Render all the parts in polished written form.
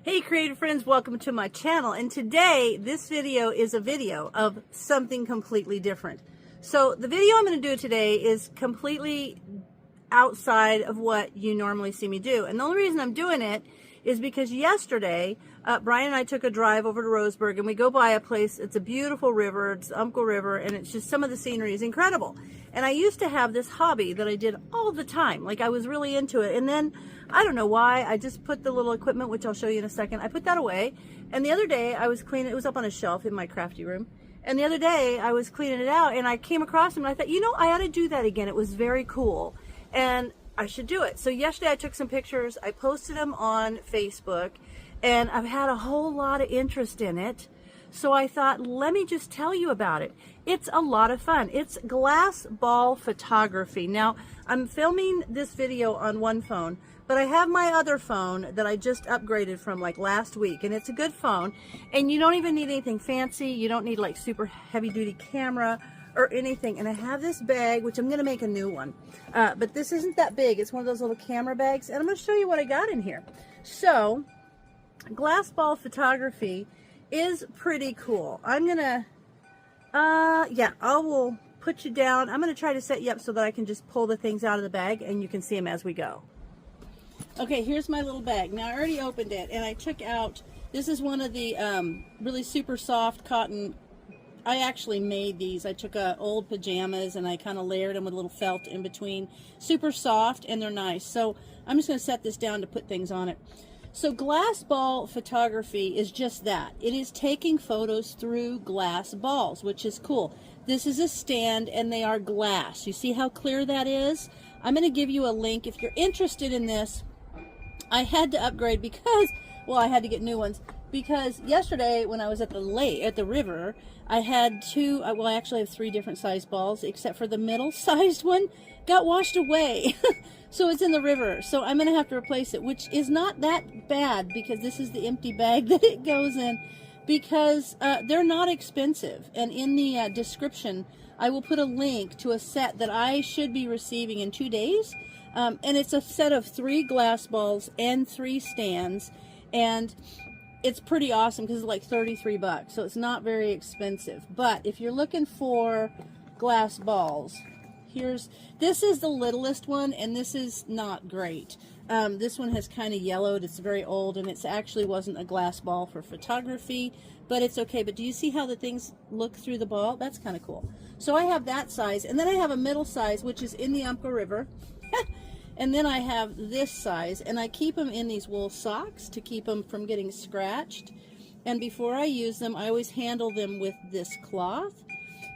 Hey creative friends, welcome to my channel, and today this video is a video of something completely different. So the video I'm going to do today is completely outside of what you normally see me do, and the only reason I'm doing it is because yesterday Brian and I took a drive over to Roseburg, and we go by a place. It's a beautiful river, it's Umpqua River, and it's just, some of the scenery is incredible. And I used to have this hobby that I did all the time, like I was really into it, and then I don't know why, I just put the little equipment, which I'll show you in a second, I put that away. And the other day I was cleaning, it was up on a shelf in my crafty room, and the other day I was cleaning it out and I came across them and I thought, you know, I ought to do that again. It was very cool and I should do it. So yesterday I took some pictures, I posted them on Facebook, and I've had a whole lot of interest in it. So I thought, let me just tell you about it. It's a lot of fun. It's glass ball photography. Now, I'm filming this video on one phone, but I have my other phone that I just upgraded from like last week, and it's a good phone, and you don't even need anything fancy. You don't need like super heavy duty camera or anything. And I have this bag, which I'm going to make a new one, but this isn't that big. It's one of those little camera bags, and I'm going to show you what I got in here. So glass ball photography is pretty cool. I'm gonna yeah, I will put you down. I'm gonna try to set you up so that I can just pull the things out of the bag and you can see them as we go. Okay, here's my little bag. Now I already opened it and I took out, this is one of the really super soft cotton. I actually made these. I took old pajamas and I kind of layered them with a little felt in between. Super soft, and they're nice. So I'm just going to set this down to put things on it. So glass ball photography is just that. It is taking photos through glass balls, which is cool. This is a stand and they are glass. You see how clear that is? I'm going to give you a link if you're interested in this. I had to upgrade because, well, I had to get new ones because yesterday when I was at the lake, at the river, I had two, well, I actually have 3 different size balls, except for the middle sized one got washed away. So it's in the river. So I'm going to have to replace it, which is not that bad because this is the empty bag that it goes in, because they're not expensive. And in the description, I will put a link to a set that I should be receiving in 2 days. And it's a set of 3 glass balls and 3 stands. And it's pretty awesome because it's like 33 bucks. So it's not very expensive. But if you're looking for glass balls, this is the littlest one, and this is not great. This one has kind of yellowed. It's very old, and it actually wasn't a glass ball for photography, but it's okay. But do you see how the things look through the ball? That's kind of cool. So I have that size, and then I have a middle size, which is in the Umpqua River. And then I have this size, and I keep them in these wool socks to keep them from getting scratched. And before I use them, I always handle them with this cloth.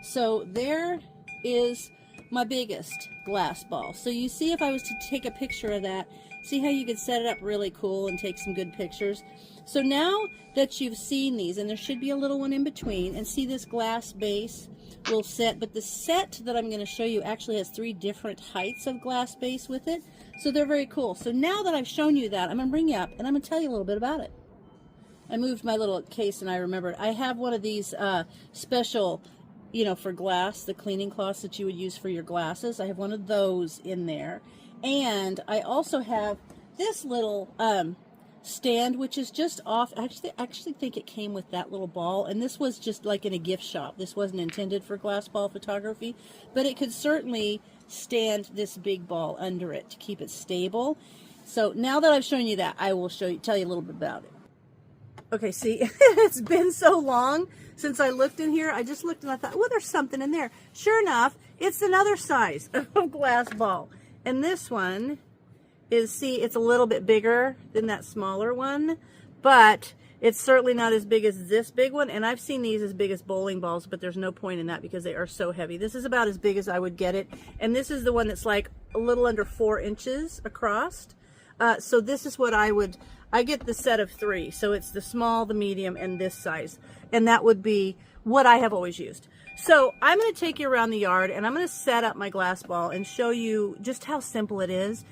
So there is my biggest glass ball. So you see, if I was to take a picture of that, see how you could set it up really cool and take some good pictures. So now that you've seen these, and there should be a little one in between, and see this glass base will set, but the set that I'm going to show you actually has 3 different heights of glass base with it. So they're very cool. So now that I've shown you that, I'm going to bring you up and I'm going to tell you a little bit about it. I moved my little case and I remembered. I have one of these special, you know, for glass, the cleaning cloths that you would use for your glasses. I have one of those in there. And I also have this little stand, which is just off. I actually think it came with that little ball, and this was just like in a gift shop. This wasn't intended for glass ball photography, but it could certainly stand this big ball under it to keep it stable. So now that I've shown you that, I will tell you a little bit about it. Okay, see, it's been so long since I looked in here. I just looked and I thought, well, there's something in there. Sure enough, it's another size of glass ball. And this one is, see, it's a little bit bigger than that smaller one, but it's certainly not as big as this big one. And I've seen these as big as bowling balls, but there's no point in that because they are so heavy. This is about as big as I would get it. And this is the one that's like a little under 4 inches across. So this is what I get the set of 3. So it's the small, the medium, and this size. And that would be what I have always used. So I'm going to take you around the yard and I'm going to set up my glass ball and show you just how simple it is.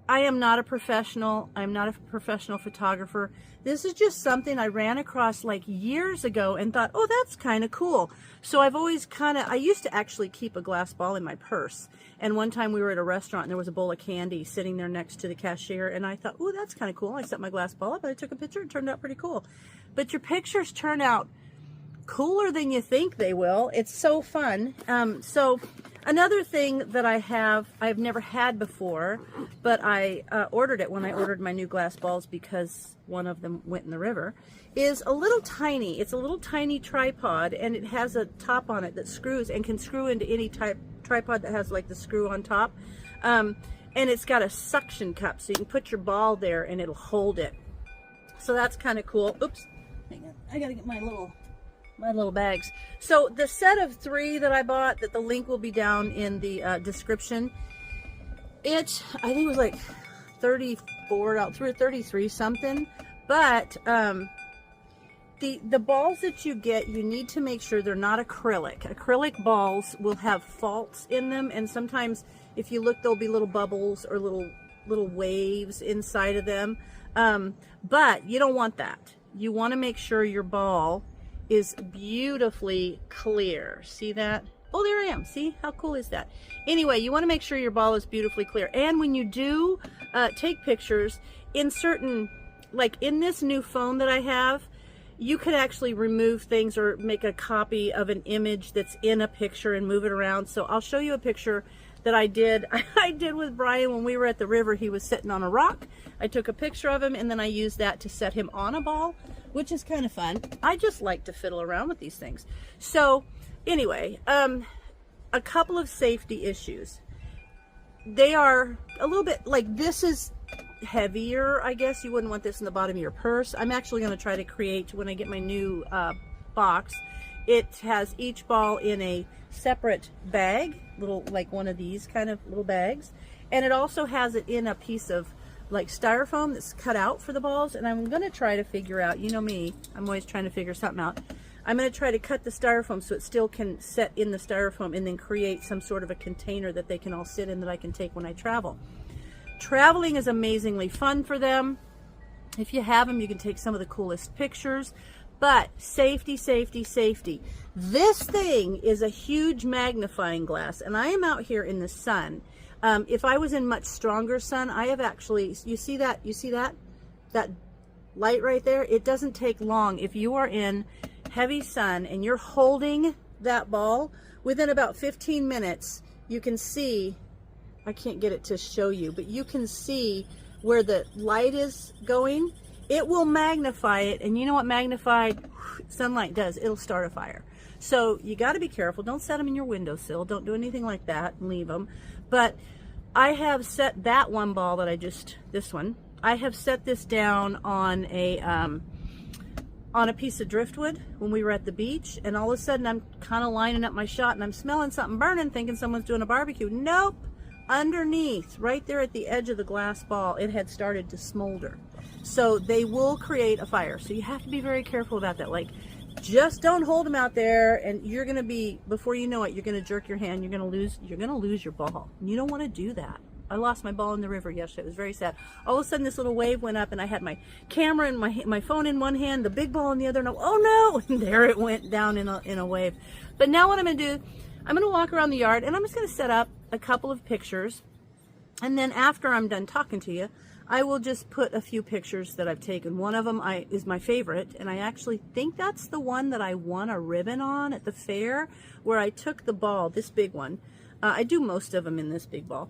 I am not a professional. I'm not a professional photographer. This is just something I ran across like years ago and thought, oh, that's kind of cool. So I've always I used to actually keep a glass ball in my purse. And one time we were at a restaurant and there was a bowl of candy sitting there next to the cashier. And I thought, oh, that's kind of cool. I set my glass ball up and I took a picture. It turned out pretty cool. But your pictures turn out cooler than you think they will. It's so fun. So another thing that I've never had before, but I ordered it when I ordered my new glass balls because one of them went in the river, is it's a little tiny tripod, and it has a top on it that screws and can screw into any type tripod that has like the screw on top. And it's got a suction cup, so you can put your ball there and it'll hold it. So that's kind of cool. Oops, hang on. I gotta get my little bags. So the set of 3 that I bought, that the link will be down in the description, I think it was like 34 out through 33 something, but the balls that you get, you need to make sure they're not acrylic balls will have faults in them, and sometimes if you look, there'll be little bubbles or little waves inside of them, but you don't want that. You want to make sure your ball is beautifully clear. See that? Oh, there I am. See, how cool is that? Anyway, you want to make sure your ball is beautifully clear. And when you do take pictures in certain, like in this new phone that I have, you could actually remove things or make a copy of an image that's in a picture and move it around. So I'll show you a picture that I did with Brian when we were at the river. He was sitting on a rock. I took a picture of him and then I used that to set him on a ball, which is kind of fun. I just like to fiddle around with these things. So anyway, a couple of safety issues. They are a little bit like, this is heavier, I guess. You wouldn't want this in the bottom of your purse. I'm actually going to try to create, when I get my new box, it has each ball in a separate bag, little, like one of these kind of little bags, and it also has it in a piece of like styrofoam that's cut out for the balls. And I'm going to try to figure out, you know me, I'm always trying to figure something out. I'm going to try to cut the styrofoam so it still can set in the styrofoam, and then create some sort of a container that they can all sit in that I can take when I travel. Traveling is amazingly fun for them. If you have them, you can take some of the coolest pictures. But safety, safety, safety. This thing is a huge magnifying glass, and I am out here in the sun. If I was in much stronger sun, I have actually, you see that light right there? It doesn't take long. If you are in heavy sun and you're holding that ball, within about 15 minutes, you can see, I can't get it to show you, but you can see where the light is going. It will magnify it, and you know what magnified sunlight does? It'll start a fire. So you got to be careful. Don't set them in your windowsill. Don't do anything like that and leave them. But I have set that one ball that this one, I have set this down on a piece of driftwood when we were at the beach, and all of a sudden I'm kind of lining up my shot and I'm smelling something burning, thinking someone's doing a barbecue. Nope. Underneath, right there at the edge of the glass ball, it had started to smolder. So they will create a fire. So you have to be very careful about that. Like, just don't hold them out there, and you're going to be, before you know it, you're going to jerk your hand. You're going to lose your ball. And you don't want to do that. I lost my ball in the river yesterday. It was very sad. All of a sudden, this little wave went up, and I had my camera and my phone in one hand, the big ball in the other, and oh no! And there it went down in a wave. But now what I'm going to do, I'm going to walk around the yard, and I'm just going to set up a couple of pictures, and then after I'm done talking to you, I will just put a few pictures that I've taken. One of them is my favorite, and I actually think that's the one that I won a ribbon on at the fair, where I took the ball, this big one. I do most of them in this big ball.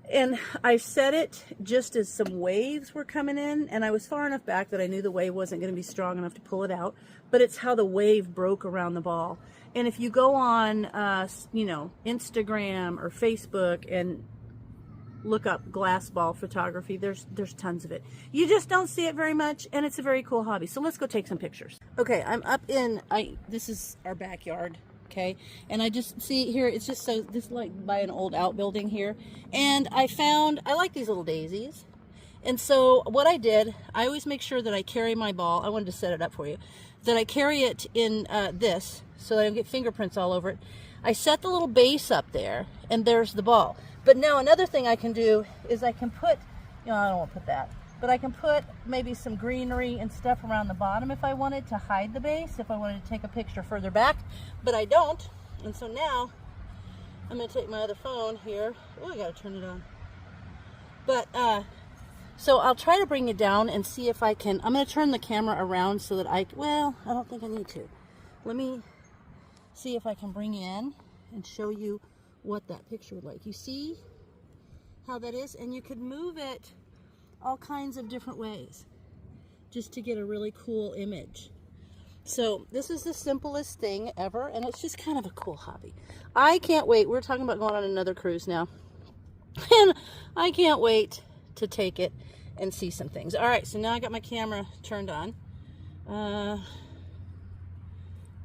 And I set it just as some waves were coming in, and I was far enough back that I knew the wave wasn't going to be strong enough to pull it out, but it's how the wave broke around the ball. And if you go on, Instagram or Facebook and look up glass ball photography, there's tons of it. You just don't see it very much, and it's a very cool hobby. So let's go take some pictures. Okay, I'm up in, this is our backyard. Okay, and I just see here, it's just so, this is like by an old outbuilding here, and I like these little daisies, and so what I did, I always make sure that I carry my ball, I wanted to set it up for you, that I carry it in this, so that I don't get fingerprints all over it. I set the little base up there, and there's the ball. But now another thing I can do is I can put, you know, I don't want to put that, but I can put maybe some greenery and stuff around the bottom if I wanted to hide the base, if I wanted to take a picture further back, but I don't. And so now I'm going to take my other phone here. Oh, I got to turn it on. But, so I'll try to bring it down and see if I can. I'm going to turn the camera around so that well, I don't think I need to. Let me see if I can bring in and show you what that picture would like. You see how that is? And you could move it all kinds of different ways just to get a really cool image. So this is the simplest thing ever, and it's just kind of a cool hobby. I can't wait. We're talking about going on another cruise now, and I can't wait to take it and see some things. All right, so now I got my camera turned on.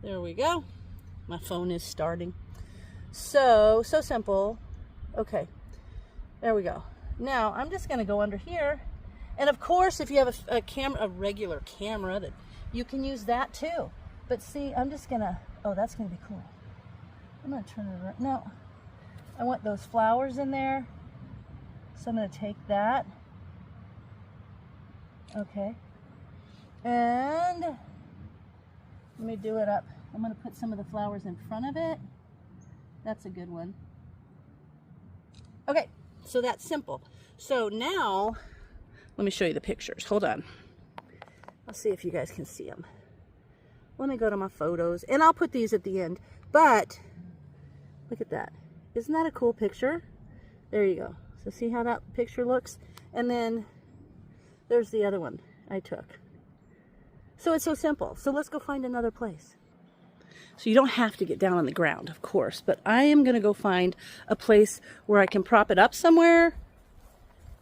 There we go. My phone is starting. So simple. Okay, there we go. Now I'm just gonna go under here, and of course if you have a regular camera, that you can use that too. But see, I'm just gonna, oh, that's gonna be cool. I'm gonna turn it around. No, I want those flowers in there, so I'm gonna take that. Okay, and let me do it up. I'm gonna put some of the flowers in front of it. That's a good one. Okay, so that's simple. So now, let me show you the pictures. Hold on. I'll see if you guys can see them. Let me go to my photos, and I'll put these at the end. But, look at that. Isn't that a cool picture? There you go. So see how that picture looks? And then, there's the other one I took. So it's so simple. So let's go find another place. So you don't have to get down on the ground, of course, but I am going to go find a place where I can prop it up somewhere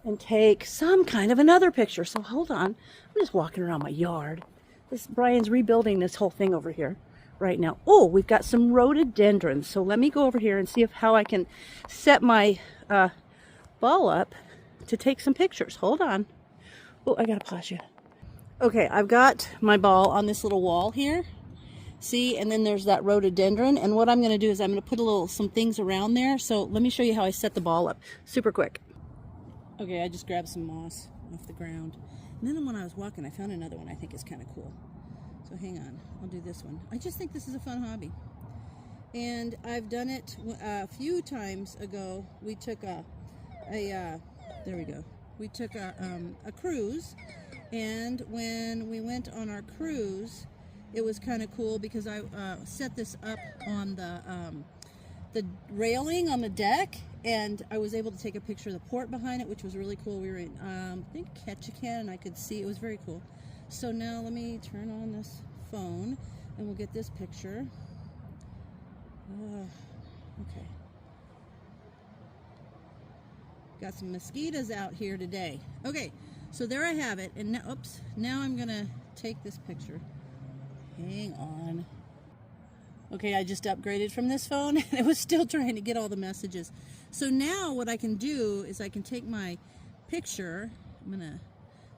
and take some kind of another picture. So hold on. I'm just walking around my yard. Brian's rebuilding this whole thing over here right now. Oh, we've got some rhododendrons. So let me go over here and see how I can set my ball up to take some pictures. Hold on. Oh, I got to pause you. Okay, I've got my ball on this little wall here. See, and then there's that rhododendron, and what I'm going to do is I'm going to put some things around there. So let me show you how I set the ball up super quick. Okay, I just grabbed some moss off the ground, and then when I was walking I found another one I think is kind of cool. So hang on, I'll do this one. I just think this is a fun hobby, and I've done it a few times ago. We took there we go. We took a cruise, and when we went on our cruise, it was kind of cool because I set this up on the railing on the deck, and I was able to take a picture of the port behind it, which was really cool. We were in, I think, Ketchikan, and I could see. It was very cool. So now let me turn on this phone, and we'll get this picture. Okay. Got some mosquitoes out here today. Okay, so there I have it, and now, oops, now I'm going to take this picture. Hang on. Okay, I just upgraded from this phone, and it was still trying to get all the messages. So now what I can do is I can take my picture. I'm going to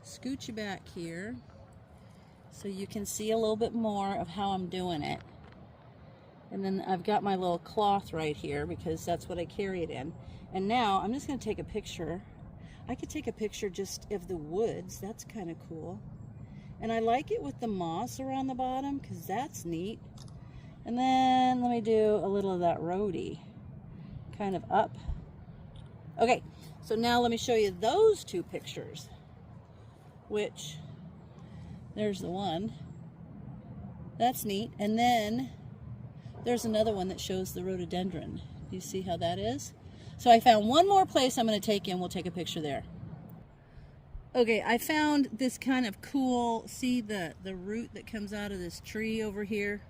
scooch you back here so you can see a little bit more of how I'm doing it. And then I've got my little cloth right here because that's what I carry it in. And now I'm just going to take a picture. I could take a picture just of the woods. That's kind of cool. And I like it with the moss around the bottom because that's neat. And then let me do a little of that rhodey kind of up. Okay, so now let me show you those two pictures, which there's the one. That's neat. And then there's another one that shows the rhododendron. Do you see how that is? So I found one more place I'm going to take in. We'll take a picture there. Okay, I found this kind of cool, see the root that comes out of this tree over here?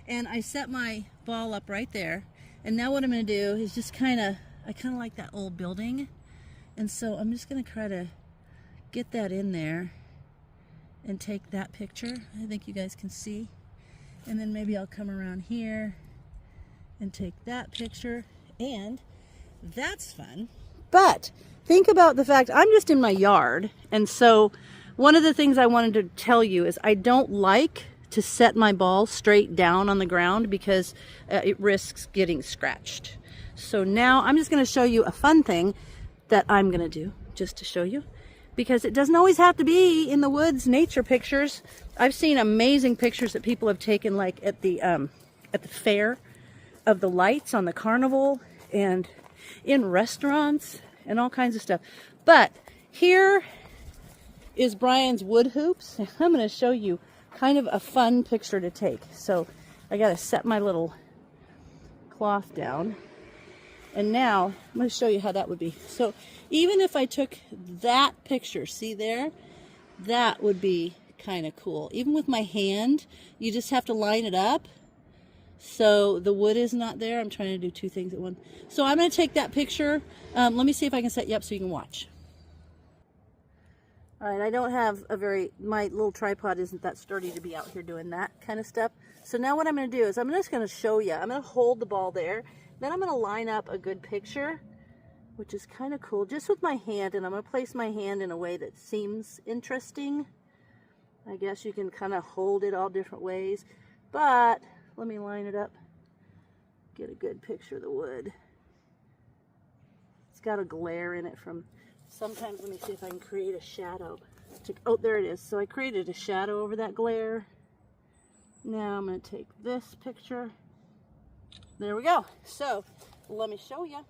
And I set my ball up right there. And now what I'm going to do is just I kind of like that old building. And so I'm just going to try to get that in there and take that picture. I think you guys can see. And then maybe I'll come around here and take that picture. And that's fun. But think about the fact I'm just in my yard. And so one of the things I wanted to tell you is I don't like to set my ball straight down on the ground because it risks getting scratched. So now I'm just going to show you a fun thing that I'm going to do just to show you, because it doesn't always have to be in the woods nature pictures. I've seen amazing pictures that people have taken, like at the fair, of the lights on the carnival and in restaurants and all kinds of stuff. But here is Brian's wood hoops. I'm going to show you kind of a fun picture to take. So I got to set my little cloth down. And now I'm going to show you how that would be. So even if I took that picture, see there, that would be kind of cool. Even with my hand, you just have to line it up so the wood is not there. I'm trying to do two things at once. So I'm going to take that picture. Let me see if I can set you up so you can watch. All right, I don't have my little tripod isn't that sturdy to be out here doing that kind of stuff. So now what I'm going to do is I'm just going to show you. I'm going to hold the ball there. Then I'm going to line up a good picture, which is kind of cool, just with my hand. And I'm going to place my hand in a way that seems interesting. I guess you can kind of hold it all different ways. But let me line it up. Get a good picture of the wood. It's got a glare in it from... Sometimes, let me see if I can create a shadow. Oh, there it is. So I created a shadow over that glare. Now I'm going to take this picture. There we go. So let me show you.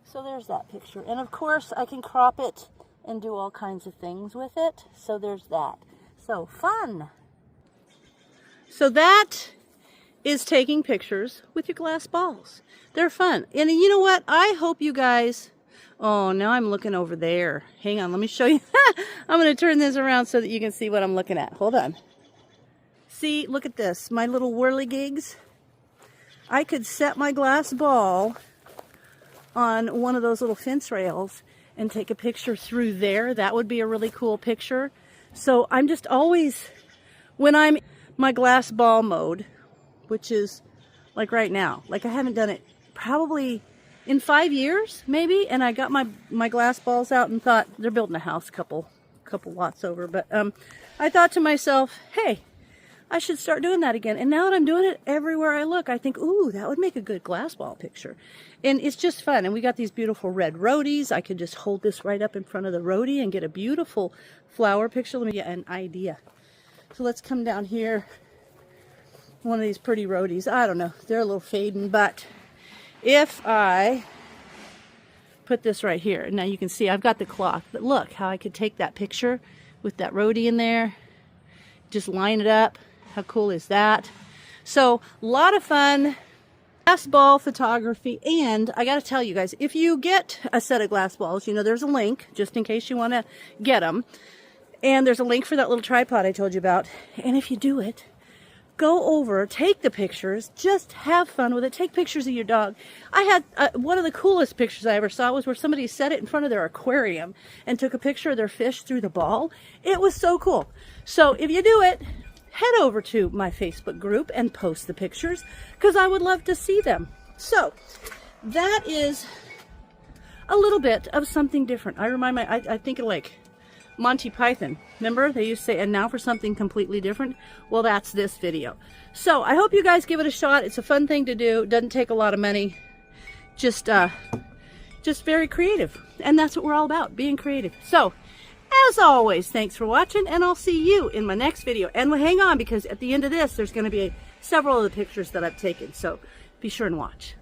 So there's that picture. And of course, I can crop it and do all kinds of things with it. So there's that. So fun. So that is taking pictures with your glass balls. They're fun. And you know what? I hope you guys... Oh, now I'm looking over there. Hang on, let me show you. I'm going to turn this around so that you can see what I'm looking at. Hold on. See, look at this. My little whirligigs. I could set my glass ball on one of those little fence rails and take a picture through there. That would be a really cool picture. So I'm just always, when I'm in my glass ball mode, which is like right now, like I haven't done it probably in 5 years, maybe, and I got my glass balls out and thought, they're building a house a couple lots over, but I thought to myself, hey, I should start doing that again. And now that I'm doing it everywhere I look, I think, ooh, that would make a good glass ball picture. And it's just fun. And we got these beautiful red rhodies. I could just hold this right up in front of the rhodie and get a beautiful flower picture. Let me get an idea. So let's come down here. One of these pretty rhodies. I don't know. They're a little fading, but if I put this right here, and now you can see I've got the cloth, but look how I could take that picture with that rhodie in there, just line it up. How cool is that? So a lot of fun glass ball photography. And I got to tell you guys, if you get a set of glass balls, you know, there's a link just in case you want to get them. And there's a link for that little tripod I told you about. And if you do it, go over, take the pictures, just have fun with it. Take pictures of your dog. I had one of the coolest pictures I ever saw was where somebody set it in front of their aquarium and took a picture of their fish through the ball. It was so cool. So if you do it, head over to my Facebook group and post the pictures because I would love to see them. So that is a little bit of something different. I think of like Monty Python. Remember, they used to say, and now for something completely different. Well, that's this video. So I hope you guys give it a shot. It's a fun thing to do. It doesn't take a lot of money. Just very creative. And that's what we're all about, being creative. So as always, thanks for watching, and I'll see you in my next video. And hang on, because at the end of this, there's going to be several of the pictures that I've taken. So be sure and watch.